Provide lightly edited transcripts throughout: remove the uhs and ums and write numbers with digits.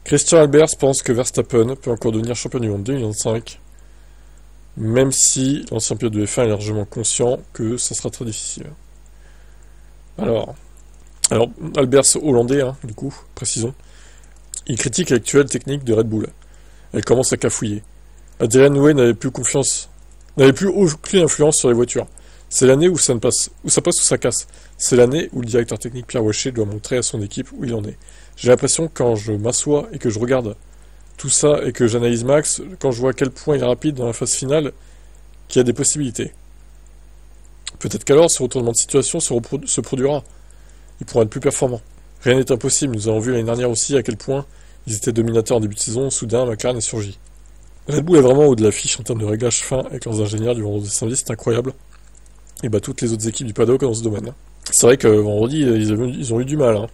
Christian Albers pense que Verstappen peut encore devenir champion du monde 2025, même si l'ancien pilote de F1 est largement conscient que ça sera très difficile. Alors Albers hollandais, hein, du coup, précisons, il critique l'actuelle technique de Red Bull. Elle commence à cafouiller. Adrian Newey n'avait plus aucune influence sur les voitures. C'est l'année où ça passe ou ça casse. C'est l'année où le directeur technique Pierre Waché doit montrer à son équipe où il en est. J'ai l'impression quand je m'assois et que je regarde tout ça et que j'analyse Max, quand je vois à quel point il est rapide dans la phase finale, qu'il y a des possibilités. Peut-être qu'alors ce retournement de situation se produira. Il pourra être plus performant. Rien n'est impossible, nous avons vu l'année dernière aussi à quel point ils étaient dominateurs en début de saison, soudain McLaren est surgi. Red Bull est vraiment au de la fiche en termes de réglages fins avec leurs ingénieurs du vendredi samedi, c'est incroyable. Et bah toutes les autres équipes du paddock dans ce domaine. C'est vrai que vendredi, ils ont eu du mal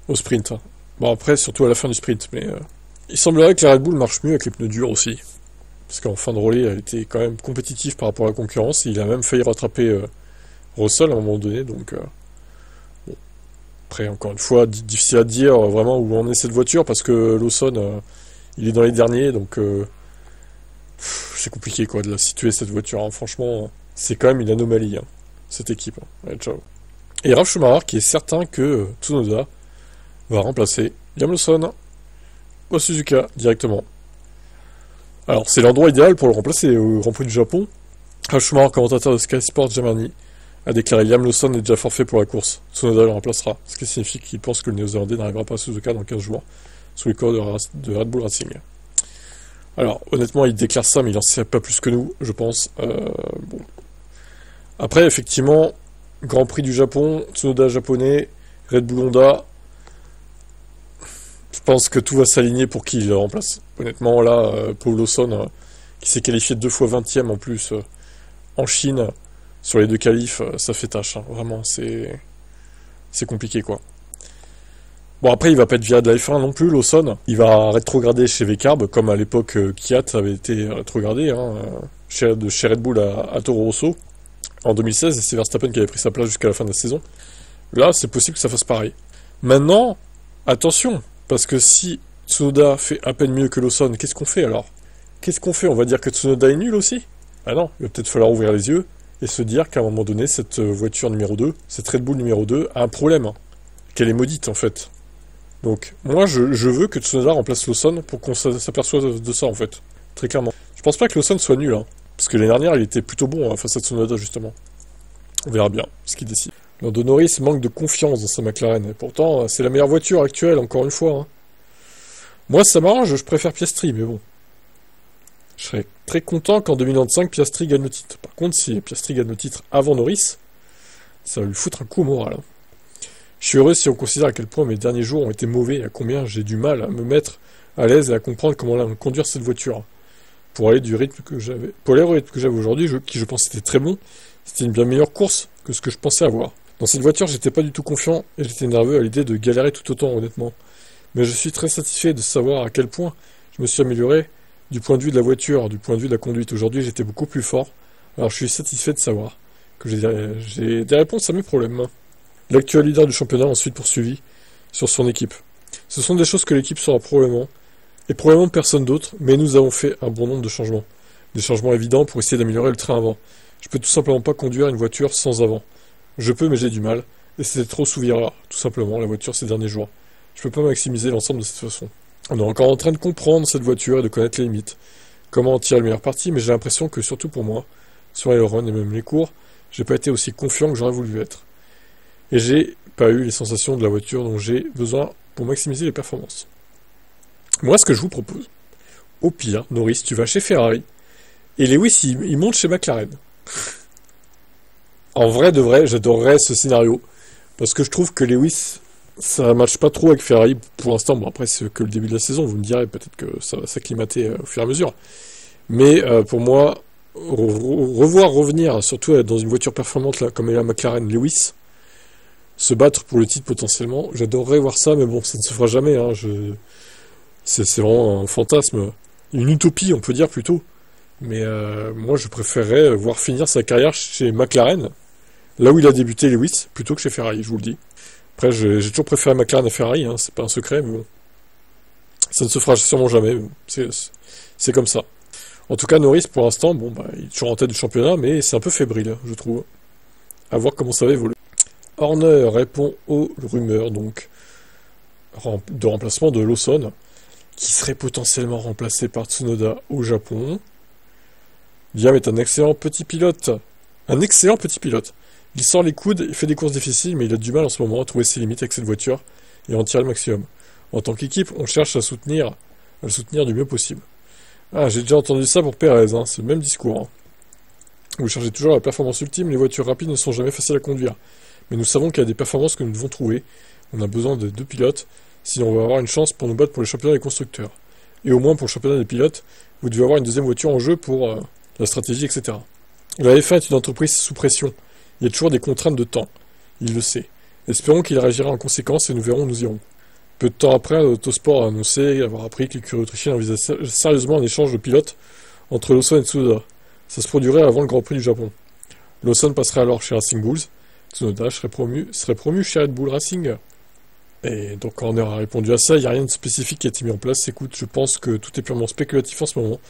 au sprint. Bon après, surtout à la fin du sprint, mais il semblerait que la Red Bull marche mieux avec les pneus durs aussi. Parce qu'en fin de relais, elle était quand même compétitive par rapport à la concurrence, et il a même failli rattraper Russell à un moment donné, donc... bon. Après, encore une fois, difficile à dire vraiment où en est cette voiture, parce que Lawson, il est dans les derniers, donc... c'est compliqué quoi de la situer cette voiture, hein. Franchement, c'est quand même une anomalie, hein, cette équipe. Hein. Allez, ciao. Et Ralf Schumacher qui est certain que Tsunoda va remplacer Liam Lawson au Suzuka directement. Alors c'est l'endroit idéal pour le remplacer au Grand Prix du Japon. Ralf Schumacher, commentateur de Sky Sports Germany, a déclaré Liam Lawson est déjà forfait pour la course. Tsunoda le remplacera, ce qui signifie qu'il pense que le Néo-Zélandais n'arrivera pas à Suzuka dans 15 jours sous les corps de Red Bull Racing. Alors, honnêtement, il déclare ça, mais il en sait pas plus que nous, je pense. Bon. Après, effectivement, Grand Prix du Japon, Tsunoda japonais, Red Bull Honda. Je pense que tout va s'aligner pour qu'il le remplace. Honnêtement, là, Paul Lawson, qui s'est qualifié 2 fois 20e en plus en Chine, sur les 2 qualifs, ça fait tâche. Hein. Vraiment, c'est compliqué, quoi. Bon, après, il va pas être viré de la F1 non plus, Lawson. Il va rétrograder chez VCarb, comme à l'époque Kiat avait été rétrogradé, hein, chez Red Bull à Toro Rosso, en 2016, et c'est Verstappen qui avait pris sa place jusqu'à la fin de la saison. Là, c'est possible que ça fasse pareil. Maintenant, attention, parce que si Tsunoda fait à peine mieux que Lawson, qu'est-ce qu'on fait alors? Qu'est-ce qu'on fait? On va dire que Tsunoda est nul aussi? Ah non, il va peut-être falloir ouvrir les yeux et se dire qu'à un moment donné, cette voiture numéro 2, cette Red Bull numéro 2, a un problème. Hein, qu'elle est maudite, en fait. Donc, moi, je veux que Tsunoda remplace Lawson pour qu'on s'aperçoive de ça, en fait. Très clairement. Je pense pas que Lawson soit nul, hein. Parce que l'année dernière, il était plutôt bon hein, face à Tsunoda, justement. On verra bien ce qu'il décide. Lando Norris manque de confiance dans sa McLaren. Et pourtant, c'est la meilleure voiture actuelle, encore une fois. Hein. Moi, ça m'arrange, je préfère Piastri, mais bon. Je serais très content qu'en 2025, Piastri gagne le titre. Par contre, si Piastri gagne le titre avant Norris, ça va lui foutre un coup au moral. Hein. Je suis heureux si on considère à quel point mes derniers jours ont été mauvais et à combien j'ai du mal à me mettre à l'aise et à comprendre comment conduire cette voiture. Pour aller au rythme que j'avais aujourd'hui, qui je pense était très bon, c'était une bien meilleure course que ce que je pensais avoir. Dans cette voiture, j'étais pas du tout confiant et j'étais nerveux à l'idée de galérer tout autant, honnêtement. Mais je suis très satisfait de savoir à quel point je me suis amélioré du point de vue de la voiture, du point de vue de la conduite. Aujourd'hui, j'étais beaucoup plus fort. Alors je suis satisfait de savoir que j'ai des réponses à mes problèmes. L'actuel leader du championnat a ensuite poursuivi sur son équipe. Ce sont des choses que l'équipe saura probablement, et probablement personne d'autre, mais nous avons fait un bon nombre de changements. Des changements évidents pour essayer d'améliorer le train avant. Je peux tout simplement pas conduire une voiture sans avant. Je peux, mais j'ai du mal, et c'était trop souverain, tout simplement, la voiture ces derniers jours. Je peux pas maximiser l'ensemble de cette façon. On est encore en train de comprendre cette voiture et de connaître les limites. Comment en tirer le meilleur parti, mais j'ai l'impression que, surtout pour moi, sur les runs et même les cours, j'ai pas été aussi confiant que j'aurais voulu être. Et j'ai pas eu les sensations de la voiture dont j'ai besoin pour maximiser les performances. Moi, ce que je vous propose, au pire, Norris, tu vas chez Ferrari, et Lewis, il monte chez McLaren. En vrai de vrai, j'adorerais ce scénario, parce que je trouve que Lewis, ça matche pas trop avec Ferrari pour l'instant. Bon, après, c'est que le début de la saison, vous me direz, peut-être que ça va s'acclimater au fur et à mesure. Mais pour moi, revoir revenir, surtout dans une voiture performante là, comme est la McLaren Lewis, se battre pour le titre potentiellement, j'adorerais voir ça, mais bon, ça ne se fera jamais. Hein, c'est vraiment un fantasme, une utopie, on peut dire plutôt. Mais moi, je préférerais voir finir sa carrière chez McLaren, là où il a débuté Lewis, plutôt que chez Ferrari, je vous le dis. Après, j'ai toujours préféré McLaren à Ferrari, hein, c'est pas un secret, mais bon. Ça ne se fera sûrement jamais, mais bon, c'est comme ça. En tout cas, Norris, pour l'instant, bon, bah, il est toujours en tête du championnat, mais c'est un peu fébrile, je trouve. À voir comment ça va évoluer. Horner répond aux rumeurs, donc, de remplacement de Lawson, qui serait potentiellement remplacé par Tsunoda au Japon. Liam est un excellent petit pilote. Un excellent petit pilote. Il sort les coudes et fait des courses difficiles, mais il a du mal en ce moment à trouver ses limites avec cette voiture et à en tirer le maximum. En tant qu'équipe, on cherche à le soutenir du mieux possible. Ah, j'ai déjà entendu ça pour Perez, hein, c'est le même discours. Hein. Vous cherchez toujours la performance ultime, les voitures rapides ne sont jamais faciles à conduire. Mais nous savons qu'il y a des performances que nous devons trouver. On a besoin de 2 pilotes, sinon on va avoir une chance pour nous battre pour les championnats des constructeurs. Et au moins pour le championnat des pilotes, vous devez avoir une deuxième voiture en jeu pour la stratégie, etc. La F1 est une entreprise sous pression. Il y a toujours des contraintes de temps. Il le sait. Espérons qu'il réagira en conséquence et nous verrons où nous irons. Peu de temps après, Autosport a annoncé avoir appris que l'écurie autrichienne envisageait sérieusement un échange de pilotes entre Lawson et Tsunoda. Ça se produirait avant le Grand Prix du Japon. Lawson passerait alors chez Racing Bulls. Tsunoda serait promu chez Red Bull Racing. Et donc Horner a répondu à ça, il n'y a rien de spécifique qui a été mis en place. Écoute, je pense que tout est purement spéculatif en ce moment.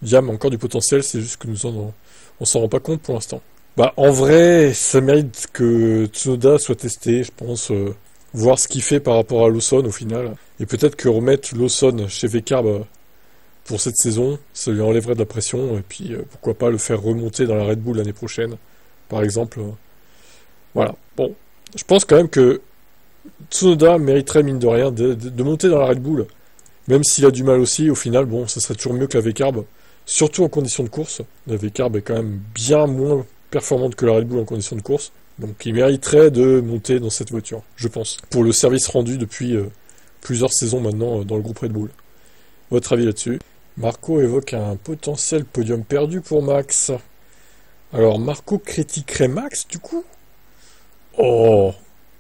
Liam a encore du potentiel, c'est juste que on s'en rend pas compte pour l'instant. Bah en vrai, ça mérite que Tsunoda soit testé, je pense, voir ce qu'il fait par rapport à Lawson au final. Et peut-être que remettre Lawson chez VCarb pour cette saison, ça lui enlèverait de la pression, et puis pourquoi pas le faire remonter dans la Red Bull l'année prochaine, par exemple. Voilà, bon, je pense quand même que Tsunoda mériterait mine de rien de monter dans la Red Bull, même s'il a du mal aussi, au final, bon, ça serait toujours mieux que la VCarb, surtout en conditions de course. La VCarb est quand même bien moins performante que la Red Bull en conditions de course, donc il mériterait de monter dans cette voiture, je pense, pour le service rendu depuis plusieurs saisons maintenant dans le groupe Red Bull. Votre avis là-dessus? Marco évoque un potentiel podium perdu pour Max. Alors Marco critiquerait Max du coup? Oh,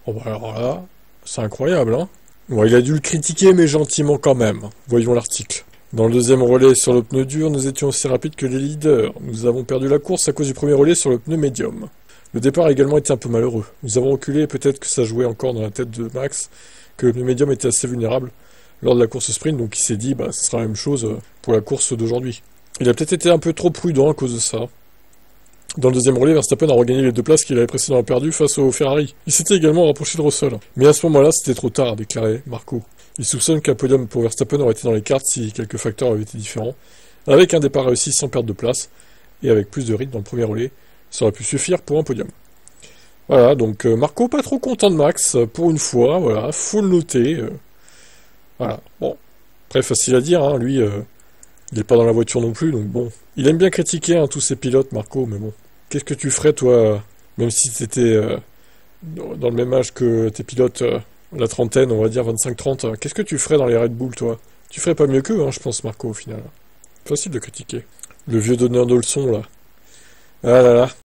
bah alors là, c'est incroyable, hein? Bon, il a dû le critiquer, mais gentiment quand même. Voyons l'article. Dans le deuxième relais sur le pneu dur, nous étions aussi rapides que les leaders. Nous avons perdu la course à cause du premier relais sur le pneu médium. Le départ a également été un peu malheureux. Nous avons reculé et peut-être que ça jouait encore dans la tête de Max, que le pneu médium était assez vulnérable lors de la course sprint, donc il s'est dit, bah, ce sera la même chose pour la course d'aujourd'hui. Il a peut-être été un peu trop prudent à cause de ça. Dans le deuxième relais, Verstappen a regagné les 2 places qu'il avait précédemment perdues face au Ferrari. Il s'était également rapproché de Russell. Mais à ce moment-là, c'était trop tard, a déclaré Marco. Il soupçonne qu'un podium pour Verstappen aurait été dans les cartes si quelques facteurs avaient été différents. Avec un départ réussi sans perte de place, et avec plus de rythme dans le premier relais, ça aurait pu suffire pour un podium. Voilà, donc Marco pas trop content de Max, pour une fois, voilà, faut le noter. Voilà, bon, après facile à dire, hein, lui, il est pas dans la voiture non plus, donc bon. Il aime bien critiquer hein, tous ses pilotes, Marco, mais bon. Qu'est-ce que tu ferais, toi, même si t'étais dans le même âge que tes pilotes, la trentaine, on va dire 25-30, qu'est-ce que tu ferais dans les Red Bull, toi? Tu ferais pas mieux qu'eux, hein, je pense, Marco, au final. Facile de critiquer. Le vieux donneur de leçons, là. Ah là là.